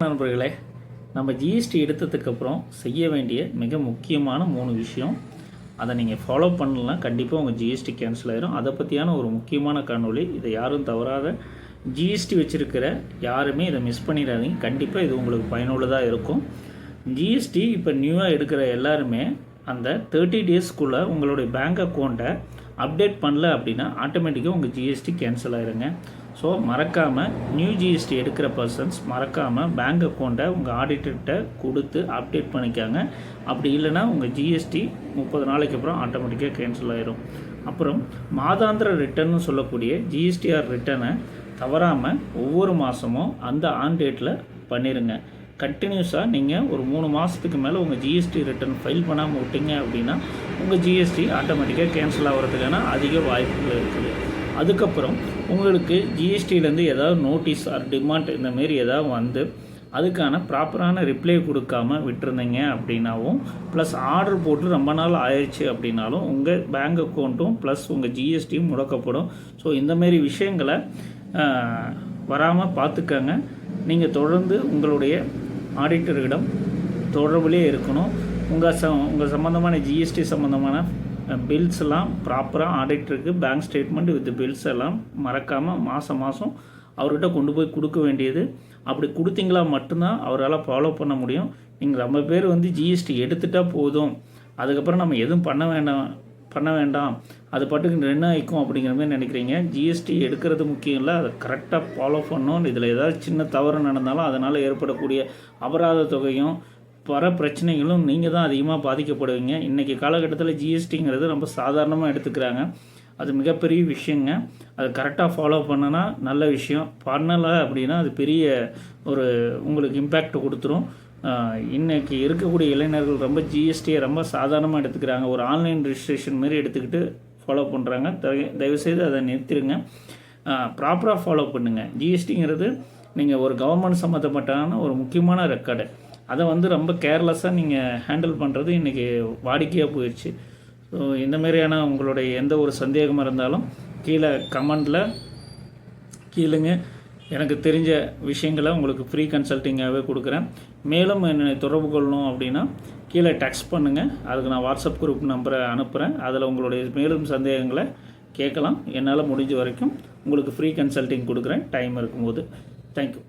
நண்பர்களே, நம்ம ஜிஎஸ்டி எடுத்ததுக்கப்புறம் செய்ய வேண்டிய மிக முக்கியமான 3 விஷயம். அதை நீங்கள் ஃபாலோ பண்ணலாம், கண்டிப்பாக உங்கள் ஜிஎஸ்டி கேன்சல் ஆயிரும். அதை பற்றியான ஒரு முக்கியமான காணொளி. இதை யாரும் தவறாத ஜிஎஸ்டி வச்சுருக்கிற யாருமே இதை மிஸ் பண்ணிடாதீங்க. கண்டிப்பாக இது உங்களுக்கு பயனுள்ளதாக இருக்கும். ஜிஎஸ்டி இப்போ நியூவாக எடுக்கிற எல்லாருமே அந்த 30 டேஸ்க்குள்ளே உங்களுடைய பேங்க் அக்கௌண்ட்டை அப்டேட் பண்ணல அப்படின்னா ஆட்டோமேட்டிக்காக உங்கள் ஜிஎஸ்டி கேன்சல் ஆயிருங்க. ஸோ மறக்காமல் நியூ ஜிஎஸ்டி எடுக்கிற பர்சன்ஸ் மறக்காமல் பேங்க் அக்கௌண்ட்டை உங்கள் ஆடிட்டர்கிட்ட கொடுத்து அப்டேட் பண்ணிக்காங்க. அப்படி இல்லைனா உங்கள் ஜிஎஸ்டி 30 நாளைக்கு அப்புறம் ஆட்டோமேட்டிக்காக கேன்சல் ஆயிரும். அப்புறம் மாதாந்திர ரிட்டர்ன்னு சொல்லக்கூடிய ஜிஎஸ்டிஆர் ரிட்டனை தவறாமல் ஒவ்வொரு மாதமும் அந்த ஆன் டேட்டில் பண்ணிடுங்க. கண்டினியூஸாக நீங்கள் ஒரு 3 மாதத்துக்கு மேலே உங்கள் ஜிஎஸ்டி ரிட்டர்ன் ஃபைல் பண்ணாமல் விட்டீங்க அப்படின்னா உங்கள் ஜிஎஸ்டி ஆட்டோமேட்டிக்காக கேன்சல் ஆகிறதுக்கான அதிக வாய்ப்புகள் இருக்குது. அதுக்கப்புறம் உங்களுக்கு ஜிஎஸ்டியிலேருந்து ஏதாவது நோட்டீஸ் ஆர் டிமாண்ட் இந்தமாரி ஏதாவது வந்து அதுக்கான ப்ராப்பரான ரிப்ளை கொடுக்காம விட்டுருந்தீங்க அப்படின்னாவும் ப்ளஸ் ஆர்டர் போட்டு ரொம்ப நாள் ஆயிடுச்சு அப்படின்னாலும் உங்கள் பேங்க் அக்கௌண்ட்டும் ப்ளஸ் உங்கள் ஜிஎஸ்டியும் முடக்கப்படும். ஸோ இந்தமாரி விஷயங்களை வராமல் பார்த்துக்கங்க. நீங்கள் தொடர்ந்து உங்களுடைய ஆடிட்டர்களிடம் தொடர்புலேயே இருக்கணும். உங்கள் சம்மந்தமான ஜிஎஸ்டி சம்மந்தமான பில்ஸ் எல்லாம் ப்ராப்பராக ஆடிட்டருக்கு பேங்க் ஸ்டேட்மெண்ட் வித் பில்ஸ் எல்லாம் மறக்காமல் மாதம் அவர்கிட்ட கொண்டு போய் கொடுக்க வேண்டியது. அப்படி கொடுத்தீங்களா மட்டும்தான் அவரால் ஃபாலோ பண்ண முடியும். நீங்கள் ரொம்ப பேர் ஜிஎஸ்டி எடுத்துட்டால் போதும், அதுக்கப்புறம் நம்ம எதுவும் பண்ண வேண்டாம் அது பாட்டுக்கு என்ன ஆகிக்கும் அப்படிங்கிற மாதிரி நினைக்கிறீங்க. ஜிஎஸ்டி எடுக்கிறது முக்கியம் இல்லை, அதை கரெக்டாக ஃபாலோ பண்ணணும். இதில் ஏதாவது சின்ன தவறு நடந்தாலும் அதனால் ஏற்படக்கூடிய அபராத தொகையும் வர பிரச்சனைகளும் நீங்கள் தான் அதிகமாக பாதிக்கப்படுவீங்க. இன்றைக்கி காலகட்டத்தில் ஜிஎஸ்டிங்கிறது ரொம்ப சாதாரணமாக எடுத்துக்கிறாங்க. அது மிகப்பெரிய விஷயங்க. அது கரெக்டாக ஃபாலோ பண்ணனா நல்ல விஷயம், பண்ணலை அப்படின்னா அது பெரிய ஒரு உங்களுக்கு இம்பேக்ட் கொடுத்துரும். இன்றைக்கி இருக்கக்கூடிய இளைஞர்கள் ரொம்ப ஜிஎஸ்டியை ரொம்ப சாதாரணமாக எடுத்துக்கிறாங்க. ஒரு ஆன்லைன் ரிஜிஸ்ட்ரேஷன் மாரி எடுத்துக்கிட்டு ஃபாலோ பண்ணுறாங்க. தயவுசெய்து அதை நிறுத்திடுங்க, ப்ராப்பராக ஃபாலோ பண்ணுங்கள். ஜிஎஸ்டிங்கிறது நீங்கள் ஒரு கவர்மெண்ட் சம்மந்தப்பட்டான ஒரு முக்கியமான ரெக்கார்டு, அதை ரொம்ப கேர்லெஸ்ஸாக நீங்கள் ஹேண்டில் பண்ணுறது இன்றைக்கி வாடிக்கையாக போயிடுச்சு. ஸோ இந்த மாதிரியான உங்களுடைய எந்த ஒரு சந்தேகமாக இருந்தாலும் கீழே கமெண்டில் கீழேங்க எனக்கு தெரிஞ்ச விஷயங்களை உங்களுக்கு ஃப்ரீ கன்சல்ட்டிங்காகவே கொடுக்குறேன். மேலும் என்னை தொடர்பு கொள்ளணும் அப்படின்னா கீழே டெக்ஸ்ட் பண்ணுங்கள், அதுக்கு நான் வாட்ஸ்அப் குரூப் நம்பரை அனுப்புகிறேன். அதில் உங்களுடைய மேலும் சந்தேகங்களை கேட்கலாம். என்னால் முடிஞ்ச வரைக்கும் உங்களுக்கு ஃப்ரீ கன்சல்ட்டிங் கொடுக்குறேன் டைம் இருக்கும்போது. தேங்க்யூ.